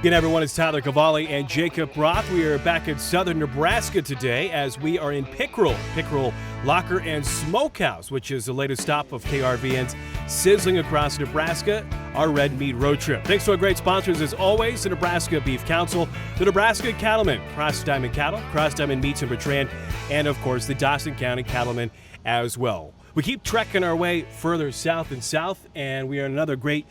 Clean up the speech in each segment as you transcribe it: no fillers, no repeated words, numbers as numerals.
Again, everyone, it's Tyler Cavalli and Jacob Roth. We are back in southern Nebraska today as we are in Pickrell Locker and Smokehouse, which is the latest stop of KRVN's Sizzling Across Nebraska, our red meat road trip. Thanks to our great sponsors, as always, the Nebraska Beef Council, the Nebraska Cattlemen, Cross Diamond Cattle, Cross Diamond Meats in Bertrand, and, of course, the Dawson County Cattlemen as well. We keep trekking our way further south and south, and we are in another great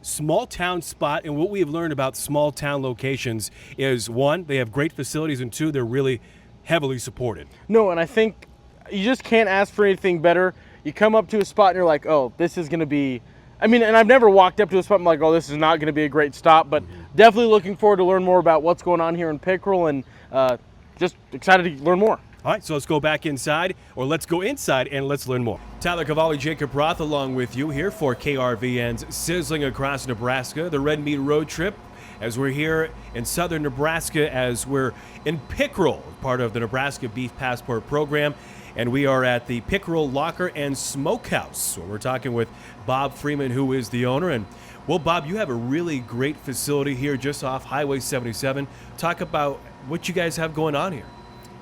small town spot. And what we have learned about small town locations is, one, they have great facilities, and two, they're really heavily supported. No, and I think you just can't ask for anything better. You come up to a spot and you're like, oh, this is going to be, and I've never walked up to a spot and I'm like, oh, this is not going to be a great stop, but definitely looking forward to learn more about what's going on here in Pickrell, and just excited to learn more. All right, so let's go back inside, or let's go inside and let's learn more. Tyler Cavalli, Jacob Roth along with you here for KRVN's Sizzling Across Nebraska, the Red Meat Road Trip, as we're here in southern Nebraska, as we're in Pickrell, part of the Nebraska Beef Passport Program, and we are at the Pickrell Locker and Smokehouse. So we're talking with Bob Freeman, who is the owner. And, well, Bob, you have a really great facility here just off Highway 77. Talk about what you guys have going on here.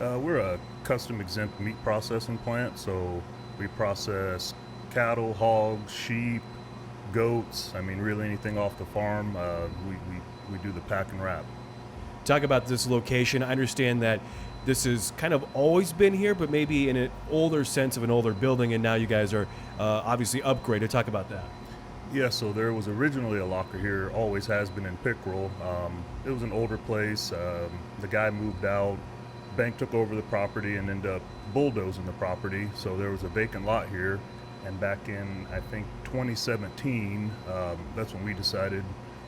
We're a custom exempt meat processing plant, so we process cattle, hogs, sheep, goats. Really anything off the farm. We do the pack and wrap. Talk about this location. I understand that this has kind of always been here, but maybe in an older sense of an older building, and now you guys are obviously upgraded. Talk about that. Yeah, so there was originally a locker here, always has been in Pickrell. It was an older place. The guy moved out. Bank took over the property and ended up bulldozing the property, so there was a vacant lot here. And back in, I think, 2017, that's when we decided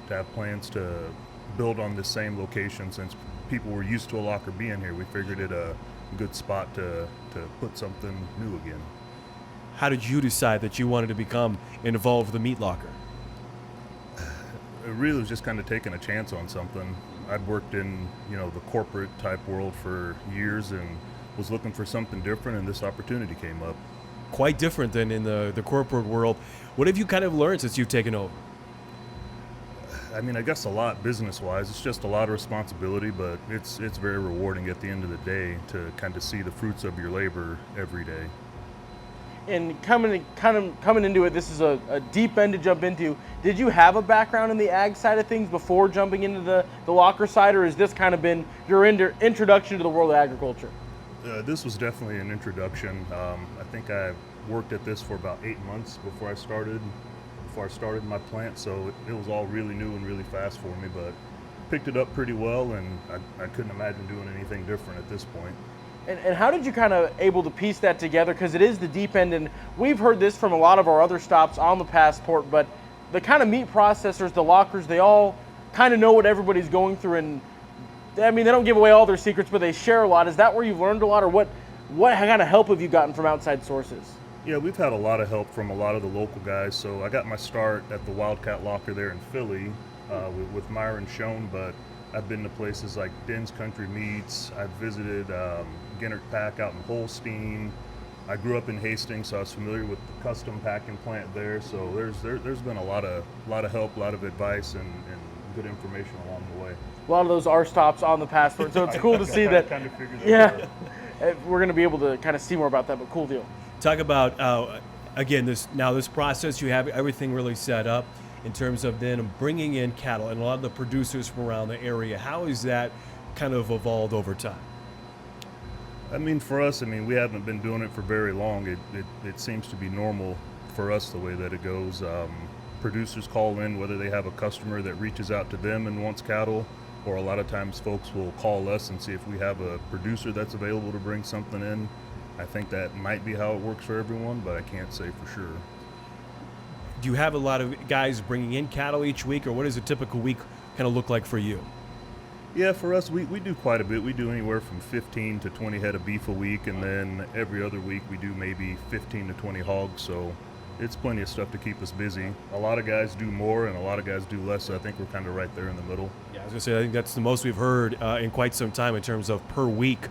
to have plans to build on this same location. Since people were used to a locker being here, we figured it a good spot to put something new again. How did you decide that you wanted to become involved with the meat locker? It really was just kind of taking a chance on something. I'd worked in, the corporate type world for years and was looking for something different, and this opportunity came up. Quite different than in the corporate world. What have you kind of learned since you've taken over? I guess a lot business-wise. It's just a lot of responsibility, but it's very rewarding at the end of the day to kind of see the fruits of your labor every day. And coming into it, this is a deep end to jump into. Did you have a background in the ag side of things before jumping into the locker side, or has this kind of been your introduction to the world of agriculture? This was definitely an introduction. I think I worked at this for about 8 months before I started my plant, so it was all really new and really fast for me, but picked it up pretty well, and I couldn't imagine doing anything different at this point. And how did you kind of able to piece that together? Because it is the deep end, and we've heard this from a lot of our other stops on the passport, but the kind of meat processors, the lockers, they all kind of know what everybody's going through, and they don't give away all their secrets, but they share a lot. Is that where you've learned a lot, or what kind of help have you gotten from outside sources? Yeah, we've had a lot of help from a lot of the local guys. So I got my start at the Wildcat Locker there in Philly with Myron Schoen, but I've been to places like Den's Country Meats. I've visited Ginnert Pack out in Holstein. I grew up in Hastings, so I was familiar with the custom packing plant there. So there's been a lot of help, a lot of advice, and good information along the way. A lot of those are stops on the passport, so it's cool to see that. Kind of figured that Yeah, we're going to be able to kind of see more about that, but cool deal. Talk about, again, this process, you have everything really set up in terms of then bringing in cattle and a lot of the producers from around the area. How has that kind of evolved over time? For us, we haven't been doing it for very long. It seems to be normal for us the way that it goes. Producers call in whether they have a customer that reaches out to them and wants cattle, or a lot of times folks will call us and see if we have a producer that's available to bring something in. I think that might be how it works for everyone, but I can't say for sure. Do you have a lot of guys bringing in cattle each week, or what does a typical week kind of look like for you? Yeah, for us, we do quite a bit. We do anywhere from 15 to 20 head of beef a week, and then every other week we do maybe 15 to 20 hogs, so it's plenty of stuff to keep us busy. A lot of guys do more and a lot of guys do less, so I think we're kind of right there in the middle. Yeah, I was going to say, I think that's the most we've heard in quite some time in terms of per week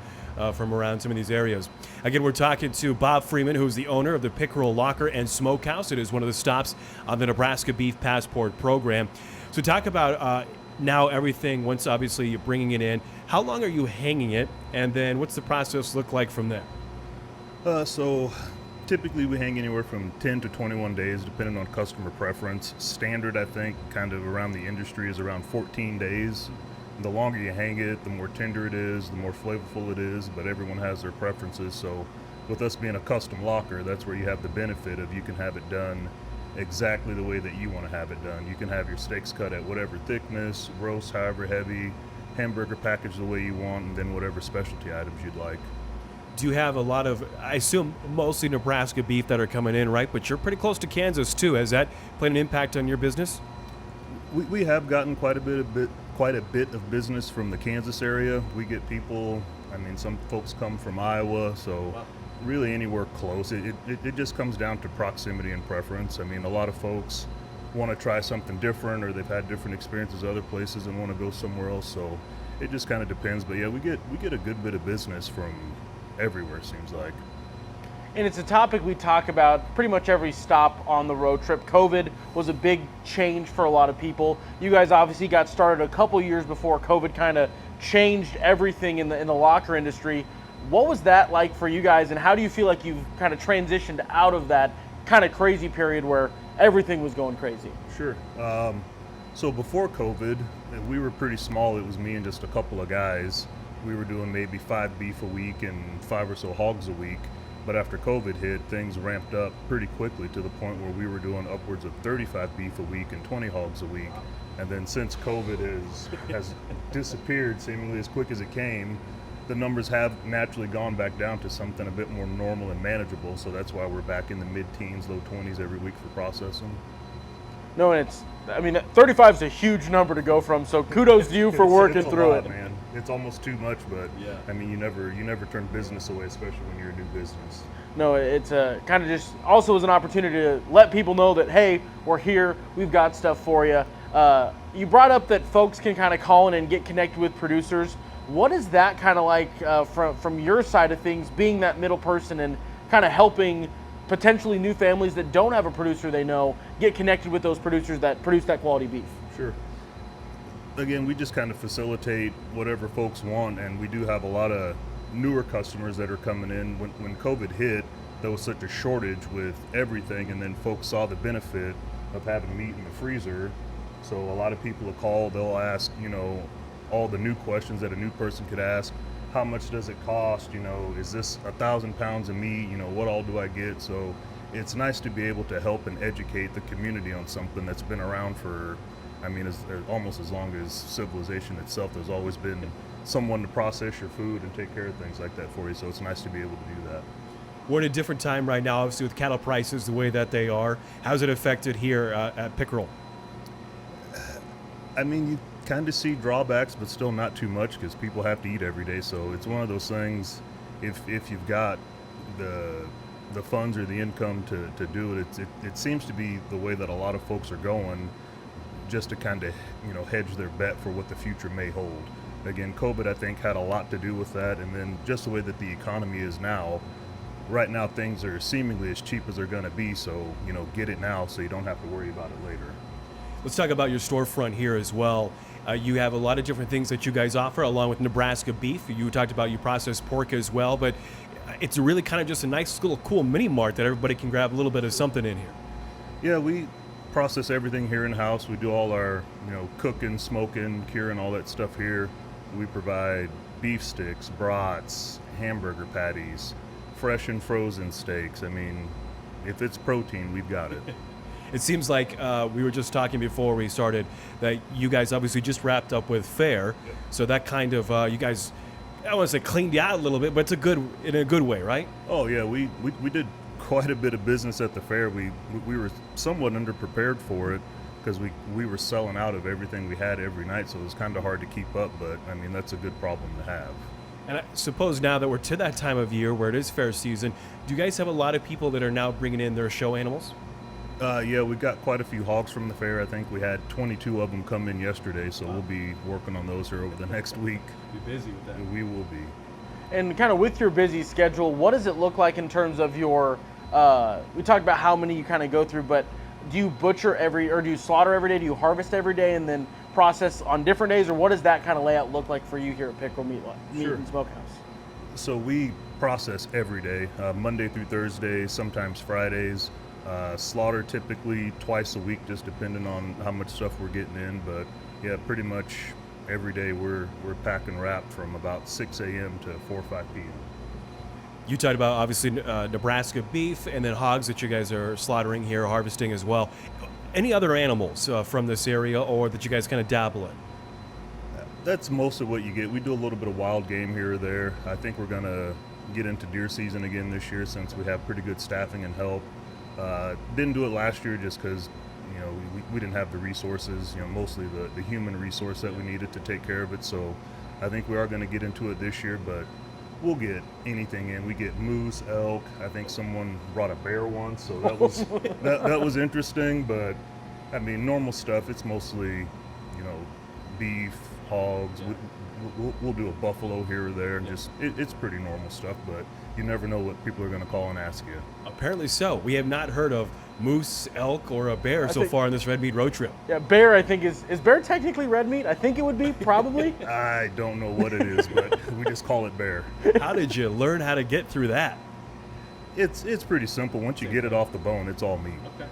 from around some of these areas. Again, we're talking to Bob Freeman, who's the owner of the Pickrell Locker and Smokehouse. It is one of the stops on the Nebraska Beef Passport Program. So talk about now everything, once obviously you're bringing it in, how long are you hanging it? And then what's the process look like from there? So typically we hang anywhere from 10 to 21 days, depending on customer preference. Standard, I think, kind of around the industry is around 14 days. The longer you hang it, the more tender it is, the more flavorful it is, but everyone has their preferences. So with us being a custom locker, that's where you have the benefit of you can have it done exactly the way that you want to have it done. You can have your steaks cut at whatever thickness, roast however heavy, hamburger packaged the way you want, and then whatever specialty items you'd like. Do you have a lot of, I assume, mostly Nebraska beef that are coming in, right? But you're pretty close to Kansas too. Has that played an impact on your business? We have gotten quite a bit of business from the Kansas area. We get people, I mean, some folks come from Iowa, so really anywhere close. It just comes down to proximity and preference. I mean, a lot of folks want to try something different, or they've had different experiences other places and want to go somewhere else. So it just kind of depends. But yeah, we get a good bit of business from everywhere, seems like. And it's a topic we talk about pretty much every stop on the road trip. COVID was a big change for a lot of people. You guys obviously got started a couple years before COVID kind of changed everything in the locker industry. What was that like for you guys, and how do you feel like you've kind of transitioned out of that kind of crazy period where everything was going crazy? Sure. So before COVID, we were pretty small. It was me and just a couple of guys. We were doing maybe 5 beef a week and 5 or so hogs a week. But after COVID hit, things ramped up pretty quickly to the point where we were doing upwards of 35 beef a week and 20 hogs a week. And then since COVID has disappeared seemingly as quick as it came, the numbers have naturally gone back down to something a bit more normal and manageable. So that's why we're back in the mid-teens, low 20s every week for processing. No, and 35 is a huge number to go from. So kudos to you for working it's through lot, it. Man. It's almost too much, but yeah. I mean, you never turn business away, especially when you're a new business. No, it's kind of just also as an opportunity to let people know that, hey, we're here, we've got stuff for you. You brought up that folks can kind of call in and get connected with producers. What is that kind of like from your side of things, being that middle person and kind of helping potentially new families that don't have a producer they know get connected with those producers that produce that quality beef? Sure. Again, we just kind of facilitate whatever folks want, and we do have a lot of newer customers that are coming in. When COVID hit, there was such a shortage with everything, and then folks saw the benefit of having meat in the freezer. So a lot of people will call, they'll ask, all the new questions that a new person could ask. How much does it cost? Is this 1,000 pounds of meat? What all do I get? So it's nice to be able to help and educate the community on something that's been around for, almost as long as civilization itself. There's always been someone to process your food and take care of things like that for you. So it's nice to be able to do that. We're in a different time right now, obviously, with cattle prices the way that they are. How's it affected here at Pickrell? You kind of see drawbacks, but still not too much because people have to eat every day. So it's one of those things, if you've got the funds or the income to do it, it seems to be the way that a lot of folks are going, just to kind of hedge their bet for what the future may hold. Again, COVID, I think, had a lot to do with that, and then just the way that the economy is now. Right now, things are seemingly as cheap as they're going to be, so get it now so you don't have to worry about it later. Let's talk about your storefront here as well. You have a lot of different things that you guys offer, along with Nebraska beef. You talked about you process pork as well, but it's really kind of just a nice little cool mini mart that everybody can grab a little bit of something in here. Yeah, we process everything here in-house. We do all our, cooking, smoking, curing, all that stuff here. We provide beef sticks, brats, hamburger patties, fresh and frozen steaks. If it's protein, we've got it. It seems like we were just talking before we started that you guys obviously just wrapped up with fair, yep. So that kind of you guys, I don't want to say cleaned you out a little bit, but it's in a good way, right? Oh yeah, we did quite a bit of business at the fair. We were somewhat underprepared for it because we were selling out of everything we had every night, so it was kind of hard to keep up. But that's a good problem to have. And I suppose now that we're to that time of year where it is fair season, do you guys have a lot of people that are now bringing in their show animals? Yeah, we've got quite a few hogs from the fair. I think we had 22 of them come in yesterday, so we'll be working on those here over the next week. Be busy with that. We will be. And kind of with your busy schedule, what does it look like in terms of your, we talked about how many you kind of go through, but do you butcher or do you slaughter every day? Do you harvest every day? And then process on different days, or what does that kind of layout look like for you here at Pickrell Meat and Smokehouse? So we process every day, Monday through Thursday, sometimes Fridays. Slaughter typically twice a week, just depending on how much stuff we're getting in. But yeah, pretty much every day we're packing wrap from about 6 a.m. to 4 or 5 p.m. You talked about obviously Nebraska beef and then hogs that you guys are slaughtering here, harvesting as well. Any other animals from this area or that you guys kind of dabble in? That's most of what you get. We do a little bit of wild game here or there. I think we're going to get into deer season again this year since we have pretty good staffing and help. Didn't do it last year just because we didn't have the resources, mostly the human resource that we needed to take care of it. So I think we are going to get into it this year, but we'll get anything in. We get moose, elk. I think someone brought a bear once, so that was that was interesting. But I mean, normal stuff. It's mostly, beef, hogs. We'll do a buffalo here or there, and just it's pretty normal stuff. But you never know what people are going to call and ask you. Apparently so. We have not heard of moose, elk, or a bear so far on this red meat road trip. Yeah, bear I think is bear technically red meat? I think it would be, probably. I don't know what it is, but we just call it bear. How did you learn how to get through that? It's pretty simple. Once you get it off the bone, it's all meat. Okay.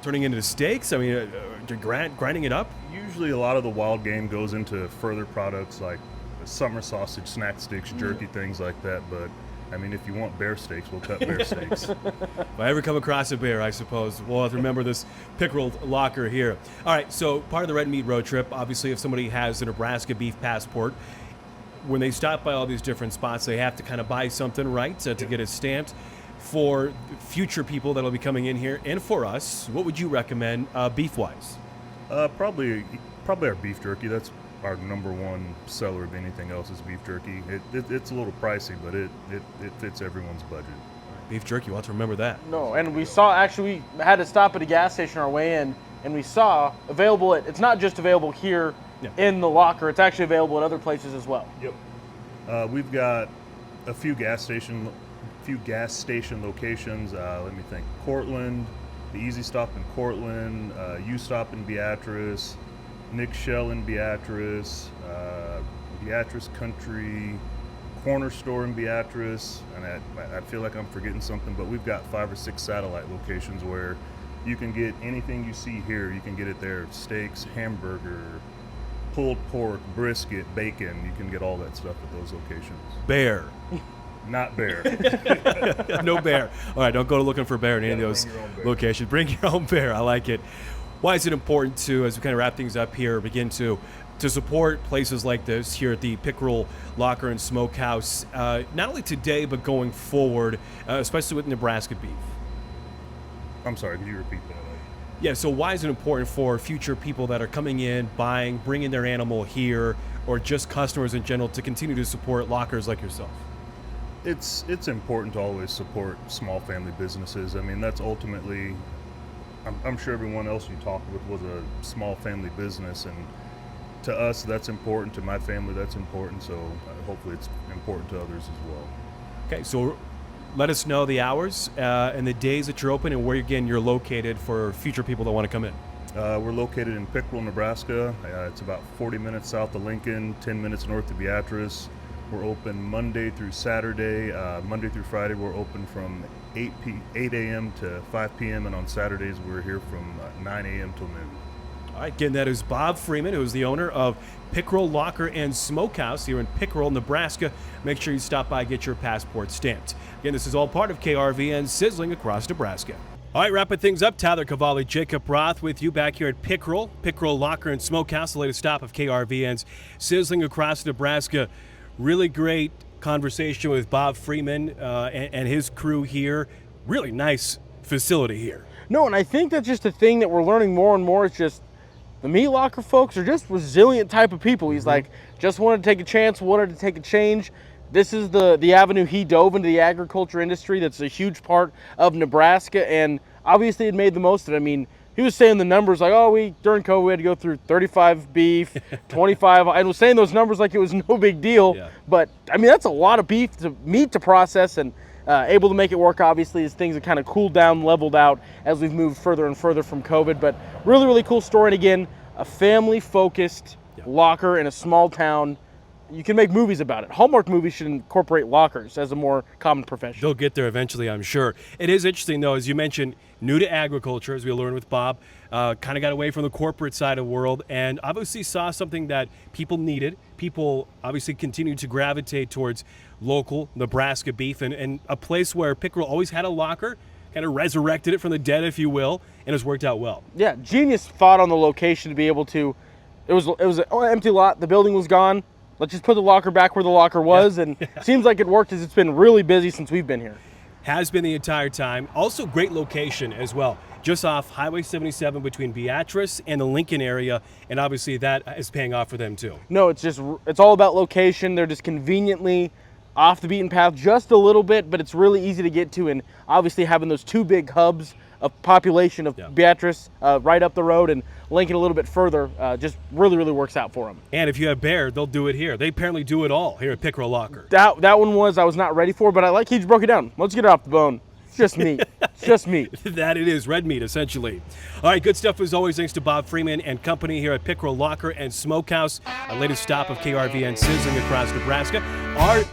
Turning into steaks? I mean, grinding it up? Usually a lot of the wild game goes into further products like summer sausage, snack sticks, jerky, things like that. But I mean, if you want bear steaks, we'll cut bear steaks. If I ever come across a bear, I suppose we'll have to remember this Pickrell Locker here. All right, so part of the red meat road trip, obviously if somebody has a Nebraska beef passport, when they stop by all these different spots, they have to kind of buy something, right, to get it stamped. For future people that'll be coming in here, and for us, what would you recommend beef-wise? Probably our beef jerky. That's our number one seller of anything else is beef jerky. It's a little pricey, but it fits everyone's budget. Beef jerky, we'll have to remember that. No, and we had to stop at a gas station on our way in, and we saw it's not just available here in the locker, it's actually available at other places as well. Yep. We've got a few gas station locations. Let me think. Cortland, the Easy Stop in Cortland, U-Stop in Beatrice, Nick Shell in Beatrice, Beatrice Country, Corner Store in Beatrice, and I feel like I'm forgetting something, but we've got 5 or 6 satellite locations where you can get anything you see here. You can get it there: steaks, hamburger, pulled pork, brisket, bacon. You can get all that stuff at those locations. Bear. Not bear. No bear. All right, don't go looking for bear in any of those locations. Bring your own bear. I like it. Why is it important to, as we kind of wrap things up here, begin to support places like this here at the Pickrell Locker and Smokehouse, not only today but going forward, especially with Nebraska beef? I'm sorry, could you repeat that? Yeah, so why is it important for future people that are coming in, buying, bringing their animal here, or just customers in general to continue to support lockers like yourself? It's important to always support small family businesses. I mean, that's ultimately, I'm sure everyone else you talked with was a small family business, and to us that's important, to my family that's important, so hopefully it's important to others as well. Okay, so let us know the hours and the days that you're open and where, again, you're located for future people that want to come in. We're located in Pickrell, Nebraska. It's about 40 minutes south of Lincoln, 10 minutes north of Beatrice. We're open Monday through Saturday. Monday through Friday, we're open from 8 a.m. to 5 p.m. And on Saturdays, we're here from 9 a.m. till noon. All right, again, that is Bob Freeman, who is the owner of Pickrell Locker and Smokehouse here in Pickrell, Nebraska. Make sure you stop by, get your passport stamped. Again, this is all part of KRVN Sizzling across Nebraska. All right, wrapping things up, Tyler Cavalli, Jacob Roth with you back here at Pickrell Locker and Smokehouse, the latest stop of KRVN's Sizzling across Nebraska. Really great conversation with Bob Freeman and his crew here. Really nice facility here. No, and I think that's just a thing that we're learning more and more. It's just the meat locker folks are just resilient type of people. He's like, just wanted to take a chance, wanted to take a change. This is the avenue he dove into, the agriculture industry. That's a huge part of Nebraska, and obviously it made the most of it. I mean, he was saying the numbers like, during COVID, we had to go through 35 beef, 25. I was saying those numbers like it was no big deal. Yeah. But, I mean, that's a lot of meat to process, and able to make it work, obviously, as things have kind of cooled down, leveled out as we've moved further and further from COVID. But really, really cool story. And again, a family-focused locker in a small town. You can make movies about it. Hallmark movies should incorporate lockers as a more common profession. They'll get there eventually, I'm sure. It is interesting, though, as you mentioned, new to agriculture, as we learned with Bob, kind of got away from the corporate side of the world and obviously saw something that people needed. People obviously continued to gravitate towards local Nebraska beef and a place where Pickrell always had a locker, kind of resurrected it from the dead, if you will, and it's worked out well. Yeah, genius thought on the location to be able to, it was an empty lot, the building was gone. Let's just put the locker back where the locker was, and seems like it worked as it's been really busy since we've been here. Has been the entire time. Also great location as well. Just off Highway 77 between Beatrice and the Lincoln area, and obviously that is paying off for them too. No, it's all about location. They're just conveniently off the beaten path just a little bit, but it's really easy to get to, and obviously having those two big hubs of population of Beatrice right up the road and Lincoln a little bit further just really works out for them. And if you have bear, they'll do it here. They apparently do it all here at Pickrell Locker. That one I was not ready for, but I like he just broke it down. Let's get it off the bone. It's just meat. It's just meat. That it is, red meat essentially. All right, good stuff as always. Thanks to Bob Freeman and company here at Pickrell Locker and Smokehouse. Our latest stop of KRVN Sizzling across Nebraska. Our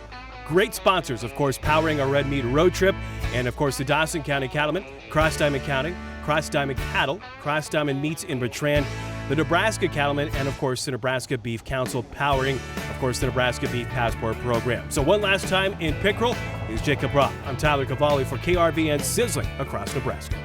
great sponsors, of course, powering our red meat road trip, and of course the Dawson County Cattlemen, Cross Diamond County, Cross Diamond Cattle, Cross Diamond Meats in Bertrand, the Nebraska Cattlemen, and of course the Nebraska Beef Council powering, of course, the Nebraska Beef Passport Program. So one last time in Pickrell is Jacob Roth. I'm Tyler Cavalli for KRVN Sizzling across Nebraska.